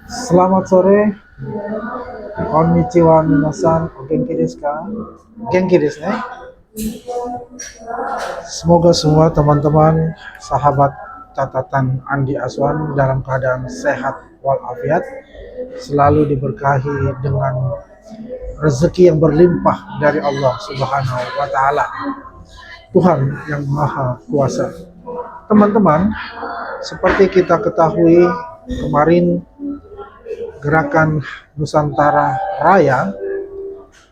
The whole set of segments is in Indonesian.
Selamat sore, konnichiwa minasan, o genki desu ka? Genki desu ne. Semoga semua teman-teman, sahabat catatan Andi Aswan dalam keadaan sehat walafiat, selalu diberkahi dengan rezeki yang berlimpah dari Allah Subhanahu wa taala, Tuhan yang Maha Kuasa. Teman-teman, seperti kita ketahui, kemarin gerakan Nusantara Raya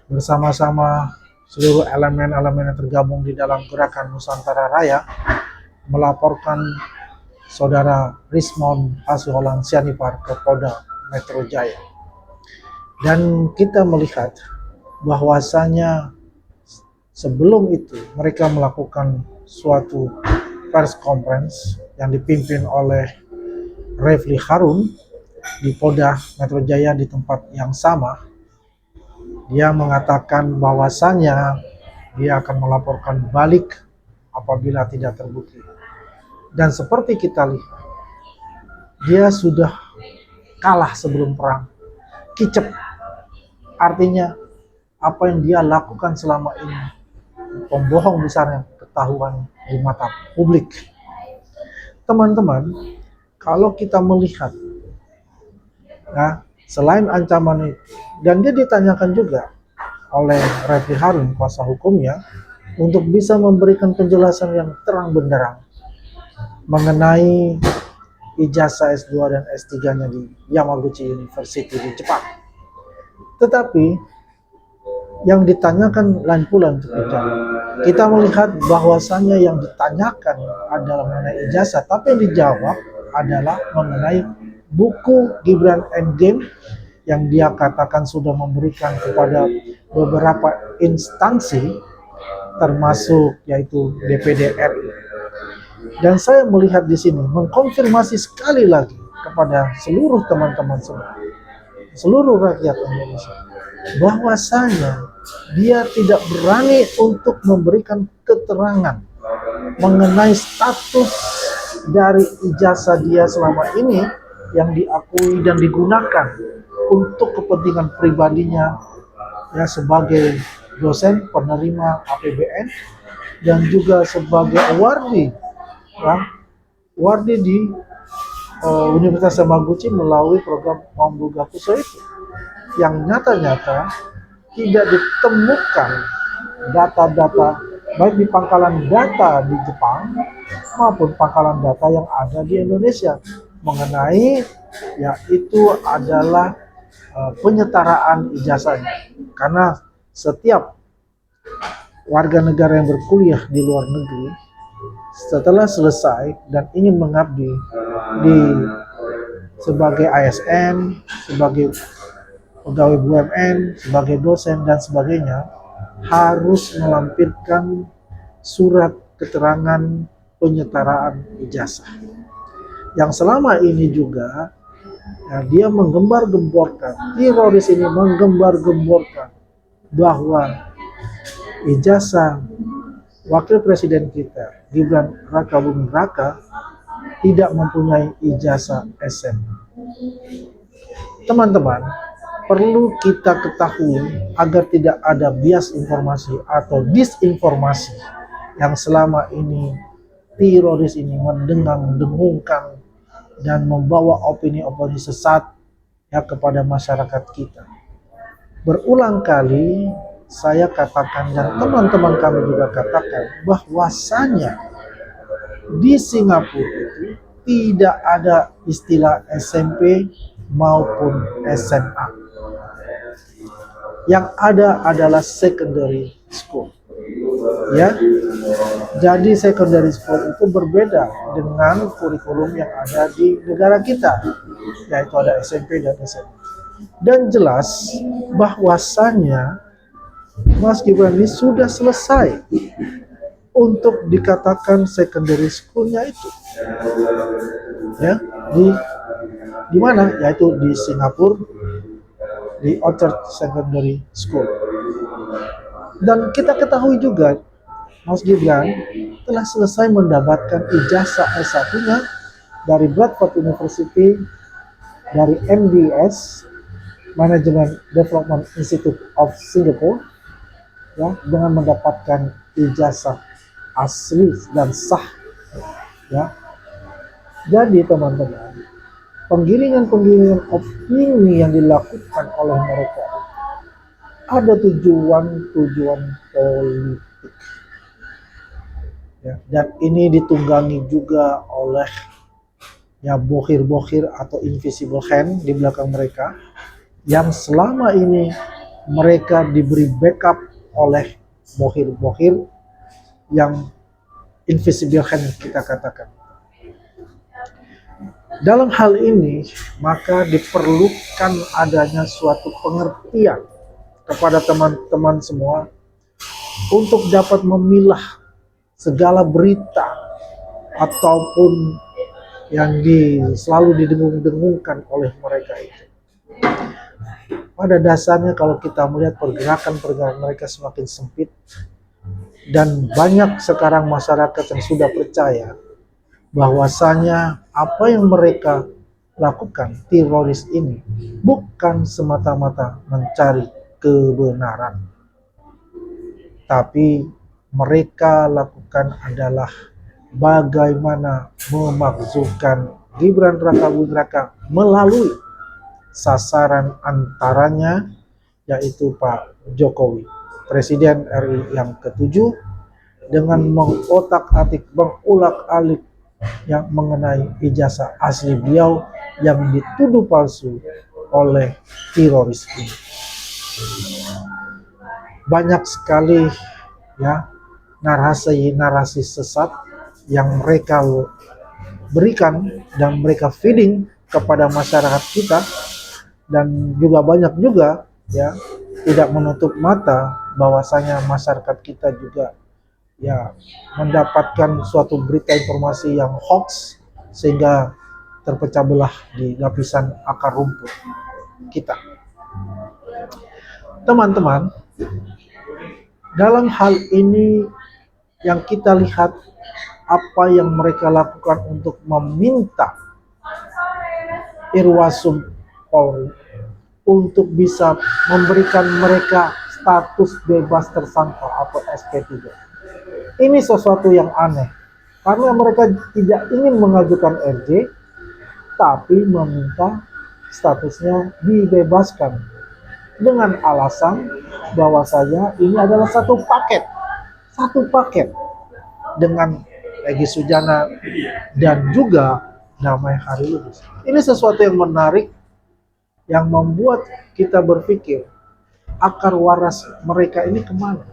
bersama-sama seluruh elemen-elemen yang tergabung di dalam gerakan Nusantara Raya melaporkan saudara Rismond Hasiholan Sianipar ke Polda Metro Jaya. Dan kita melihat bahwasanya sebelum itu mereka melakukan suatu press conference yang dipimpin oleh Refli Harun di Polda Metro Jaya di tempat yang sama. Dia mengatakan bahwasannya dia akan melaporkan balik apabila tidak terbukti. Dan seperti kita lihat, dia sudah kalah sebelum perang. Kicep. Artinya apa yang dia lakukan selama ini pembohong besar yang ketahuan di mata publik. Teman-teman, kalau kita melihat, nah, selain ancaman itu, dan dia ditanyakan juga oleh Refli Harun, kuasa hukumnya, untuk bisa memberikan penjelasan yang terang benderang mengenai ijazah S2 dan S3-nya di Yamaguchi University di Jepang. Tetapi yang ditanyakan lain pula untuk dijawab. Kita melihat bahwasannya yang ditanyakan adalah mengenai ijazah, tapi yang dijawab adalah mengenai buku Gibran Endgame yang dia katakan sudah memberikan kepada beberapa instansi termasuk yaitu DPD RI. Dan saya melihat di sini mengkonfirmasi sekali lagi kepada seluruh teman-teman semua, seluruh rakyat Indonesia, bahwasanya dia tidak berani untuk memberikan keterangan mengenai status dari ijazah dia selama ini yang diakui dan digunakan untuk kepentingan pribadinya, ya, sebagai dosen penerima APBN dan juga sebagai awardee, ya, awardee di Universitas Yamaguchi melalui program Mambu Gakuso itu, yang nyata-nyata tidak ditemukan data-data baik di pangkalan data di Jepang maupun pangkalan data yang ada di Indonesia mengenai yaitu adalah penyetaraan ijazahnya. Karena setiap warga negara yang berkuliah di luar negeri setelah selesai dan ingin mengabdi di sebagai ASN, sebagai pegawai BUMN, sebagai dosen dan sebagainya, harus melampirkan surat keterangan penyetaraan ijazah. Yang selama ini juga dia menggembar-gemborkan, teroris ini menggembar-gemborkan bahwa ijazah Wakil Presiden kita, Gibran Raka Buming Raka, tidak mempunyai ijazah SMA. Teman-teman, perlu kita ketahui agar tidak ada bias informasi atau disinformasi yang selama ini teroris ini mendengung-dengungkan dan membawa opini-opini sesat ya kepada masyarakat kita. Berulang kali saya katakan dan teman-teman kami juga katakan bahwasanya di Singapura itu tidak ada istilah SMP maupun SMA. Yang ada adalah secondary school. Ya. Jadi secondary school itu berbeda dengan kurikulum yang ada di negara kita, yaitu ada SMP dan SMA. Dan jelas bahwasannya Mas Gibran ini sudah selesai untuk dikatakan secondary school-nya itu, ya, di mana, yaitu di Singapura, di Orchard Secondary School. Dan kita ketahui juga Mas Gibran telah selesai mendapatkan ijazah S1-nya dari Bradford University dari MDS, Management Development Institute of Singapore, ya, dengan mendapatkan ijazah asli dan sah, ya. Jadi teman-teman, penggiringan-penggiringan opini yang dilakukan oleh mereka ada tujuan-tujuan politik, ya, dan ini ditunggangi juga oleh ya bohir-bohir atau invisible hand di belakang mereka yang selama ini mereka diberi backup oleh bohir-bohir yang invisible hand kita katakan. Dalam hal ini maka diperlukan adanya suatu pengertian kepada teman-teman semua untuk dapat memilah segala berita ataupun yang selalu didengung-dengungkan oleh mereka itu. Pada dasarnya kalau kita melihat pergerakan-pergerakan mereka semakin sempit dan banyak sekarang masyarakat yang sudah percaya bahwasanya apa yang mereka lakukan, teroris ini, bukan semata-mata mencari kebenaran, tapi mereka lakukan adalah bagaimana memakzulkan Gibran Raka-Buming Raka melalui sasaran antaranya yaitu Pak Jokowi, Presiden RI yang ke-7, dengan mengotak-atik, mengulak-alik yang mengenai ijazah asli beliau yang dituduh palsu oleh teroris ini. Banyak sekali ya narasi-narasi sesat yang mereka berikan dan mereka feeding kepada masyarakat kita, dan juga banyak juga ya tidak menutup mata bahwasanya masyarakat kita juga ya mendapatkan suatu berita informasi yang hoax sehingga terpecah belah di lapisan akar rumput kita. Teman-teman, dalam hal ini yang kita lihat apa yang mereka lakukan untuk meminta Irwasum Polri untuk bisa memberikan mereka status bebas tersangka atau SP3. Ini sesuatu yang aneh, karena mereka tidak ingin mengajukan RJ, tapi meminta statusnya dibebaskan dengan alasan bahwasanya ini adalah satu paket dengan Egy Sujana dan juga Damai Hari Lubis. Ini sesuatu yang menarik yang membuat kita berpikir akar waras mereka ini kemana.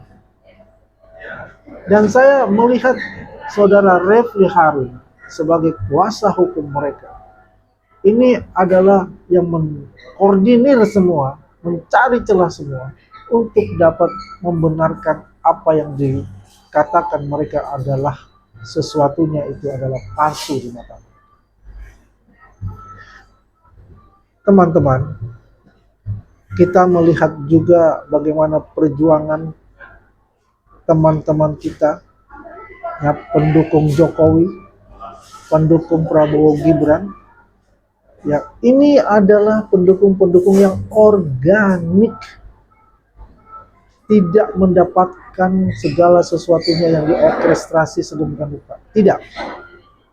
Dan saya melihat saudara Refli Harun sebagai kuasa hukum mereka. Ini adalah yang mengkoordinir semua, mencari celah semua untuk dapat membenarkan apa yang dikatakan mereka adalah sesuatunya itu adalah palsu di mata mereka. Teman-teman, kita melihat juga bagaimana perjuangan teman-teman kita ya, pendukung Jokowi, pendukung Prabowo Gibran, ya ini adalah pendukung-pendukung yang organik, tidak mendapatkan segala sesuatunya yang diorkestrasi sedemikian rupa. Tidak,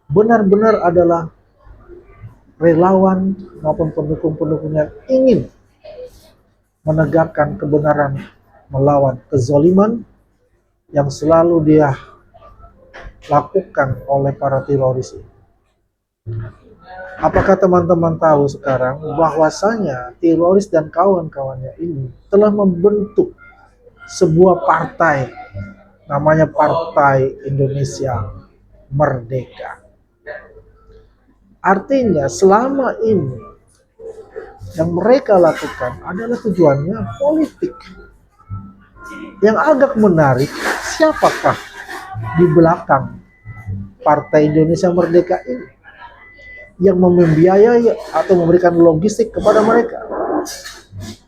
benar-benar adalah relawan maupun pendukung-pendukung yang ingin menegakkan kebenaran melawan kezaliman yang selalu dia lakukan oleh para teroris ini. Apakah teman-teman tahu sekarang bahwasanya teroris dan kawan-kawannya ini telah membentuk sebuah partai, namanya Partai Indonesia Merdeka. Artinya selama ini yang mereka lakukan adalah tujuannya politik. Yang agak menarik, siapakah di belakang Partai Indonesia Merdeka ini yang membiayai atau memberikan logistik kepada mereka?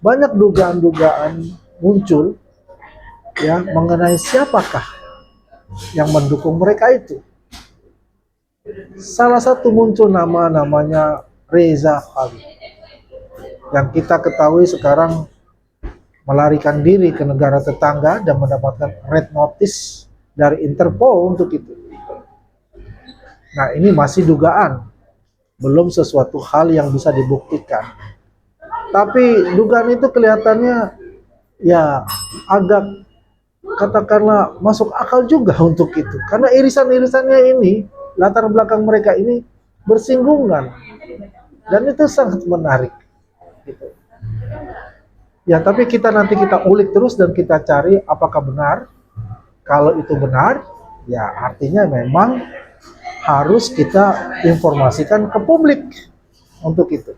Banyak dugaan-dugaan muncul ya mengenai siapakah yang mendukung mereka itu. Salah satu muncul namanya Reza Khalid. yang kita ketahui sekarang melarikan diri ke negara tetangga dan mendapatkan red notice dari Interpol untuk itu. Nah, ini masih dugaan, belum sesuatu hal yang bisa dibuktikan. Tapi dugaan itu kelihatannya ya agak, katakanlah, masuk akal juga untuk itu. Karena irisan-irisannya ini, latar belakang mereka ini bersinggungan. Dan itu sangat menarik. Gitu. Ya, tapi nanti kita ulik terus dan kita cari apakah benar. Kalau itu benar, ya artinya memang harus kita informasikan ke publik untuk itu.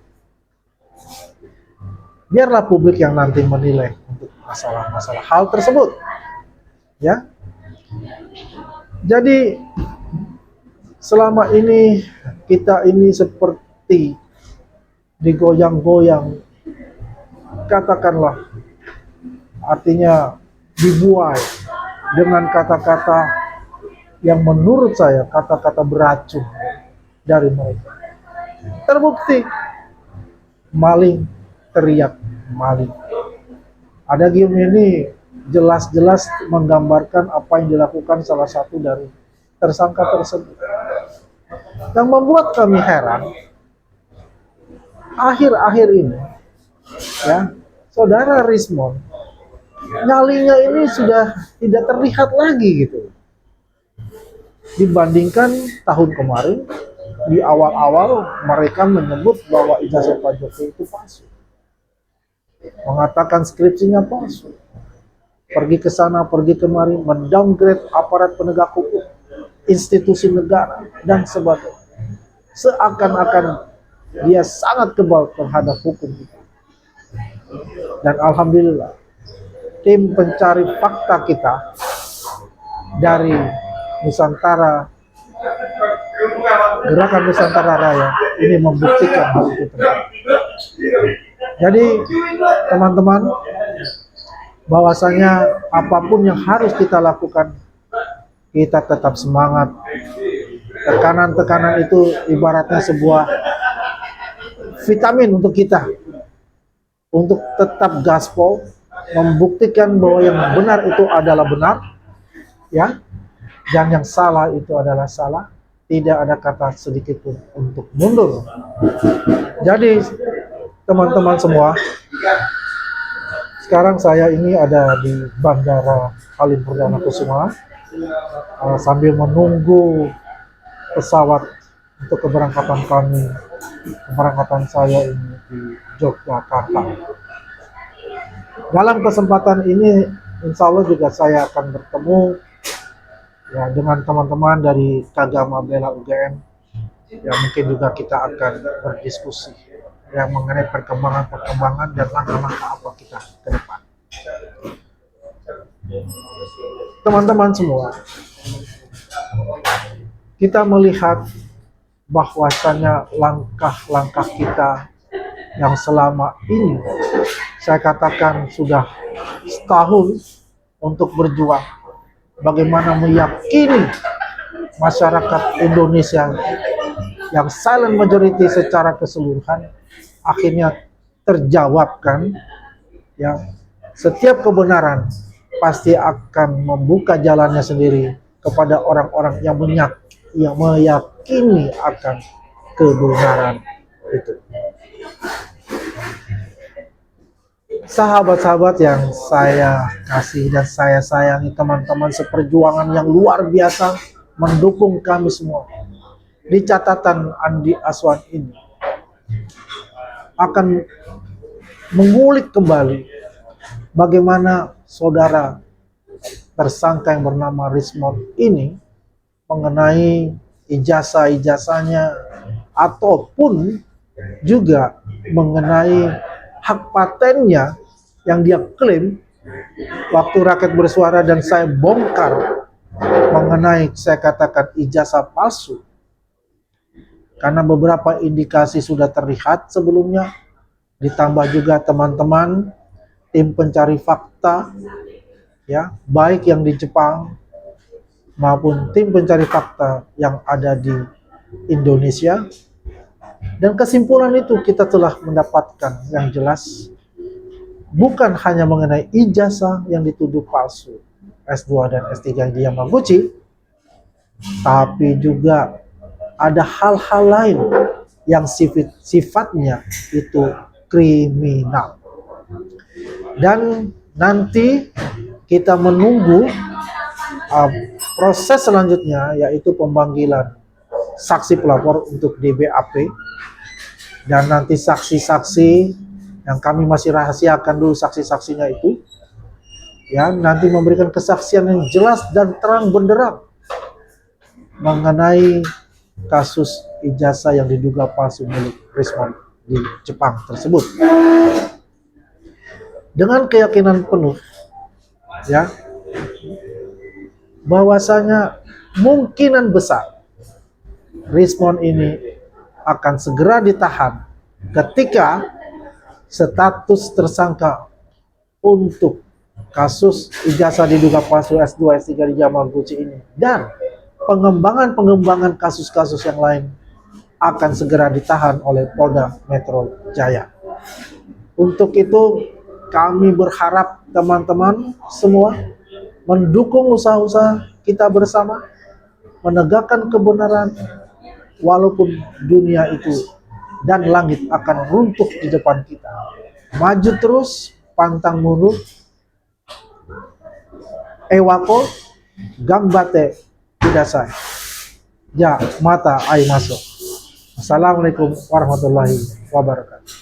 Biarlah publik yang nanti menilai untuk masalah-masalah hal tersebut. Ya. Jadi selama ini kita ini seperti digoyang-goyang, katakanlah, artinya dibuai dengan kata-kata yang menurut saya kata-kata beracun dari mereka. Terbukti maling teriak maling. Ada game ini jelas-jelas menggambarkan apa yang dilakukan salah satu dari tersangka tersebut. Yang membuat kami heran, akhir-akhir ini, ya, saudara Rismond, nyalinya ini sudah tidak terlihat lagi gitu. Dibandingkan tahun kemarin, di awal-awal mereka menyebut bahwa ijazah Pak Jokowi itu palsu. Mengatakan skripsinya palsu. Pergi ke sana, pergi kemari, mendowngrade aparat penegak hukum, institusi negara, dan sebagainya. Seakan-akan dia sangat kebal terhadap hukum itu. Dan alhamdulillah, tim pencari fakta kita dari Nusantara, Gerakan Nusantara Raya, ini membuktikan hal itu terjadi. Jadi teman-teman, bahwasanya apapun yang harus kita lakukan, kita tetap semangat. Tekanan-tekanan itu ibaratnya sebuah vitamin untuk kita, untuk tetap gaspol, membuktikan bahwa yang benar itu adalah benar, ya, dan yang salah itu adalah salah. Tidak ada kata sedikit pun untuk mundur. Jadi teman-teman semua, sekarang saya ini ada di Bandara Halim Perdana Kusuma, sambil menunggu pesawat untuk keberangkatan saya ini di Yogyakarta. Dalam kesempatan ini, insya Allah juga saya akan bertemu ya dengan teman-teman dari Kagama Bela UGM. Ya, mungkin juga kita akan berdiskusi yang mengenai perkembangan dan langkah-langkah apa kita ke depan. Teman-teman semua, kita melihat bahwasanya langkah-langkah kita yang selama ini, saya katakan sudah setahun untuk berjuang, bagaimana meyakini masyarakat Indonesia yang silent majority secara keseluruhan akhirnya terjawabkan. Ya, setiap kebenaran pasti akan membuka jalannya sendiri kepada orang-orang yang meyakini akan kebenaran itu. Sahabat-sahabat yang saya kasih dan saya sayangi, teman-teman seperjuangan yang luar biasa mendukung kami semua di catatan Andi Aswan ini, akan mengulik kembali bagaimana saudara tersangka yang bernama Rismond ini mengenai ijazah-ijazahnya ataupun juga mengenai hak patennya yang dia klaim waktu rakyat bersuara, dan saya bongkar mengenai, saya katakan, ijazah palsu. Karena beberapa indikasi sudah terlihat sebelumnya, ditambah juga teman-teman tim pencari fakta, ya, baik yang di Jepang maupun tim pencari fakta yang ada di Indonesia, Dan kesimpulan itu kita telah mendapatkan yang jelas, bukan hanya mengenai ijazah yang dituduh palsu S2 dan S3 di Yamaguchi, tapi juga ada hal-hal lain yang sifatnya itu kriminal. Dan nanti kita menunggu proses selanjutnya, yaitu pemanggilan saksi pelapor untuk DBAP, dan nanti saksi-saksi yang kami masih rahasiakan dulu saksi-saksinya itu, ya, nanti memberikan kesaksian yang jelas dan terang benderang mengenai kasus ijazah yang diduga palsu milik Rismon di Jepang tersebut. Dengan keyakinan penuh, ya, bahwasanya kemungkinan besar Rismon ini akan segera ditahan ketika status tersangka untuk kasus ijazah diduga palsu S2 S3 di Yamaguchi ini dan pengembangan kasus-kasus yang lain akan segera ditahan oleh Polda Metro Jaya. Untuk itu kami berharap teman-teman semua mendukung usaha-usaha kita bersama, menegakkan kebenaran walaupun dunia itu dan langit akan runtuh di depan kita. Maju terus, pantang mundur. Ewako gambate kudasai. Ya, mata ai masuk. Assalamualaikum warahmatullahi wabarakatuh.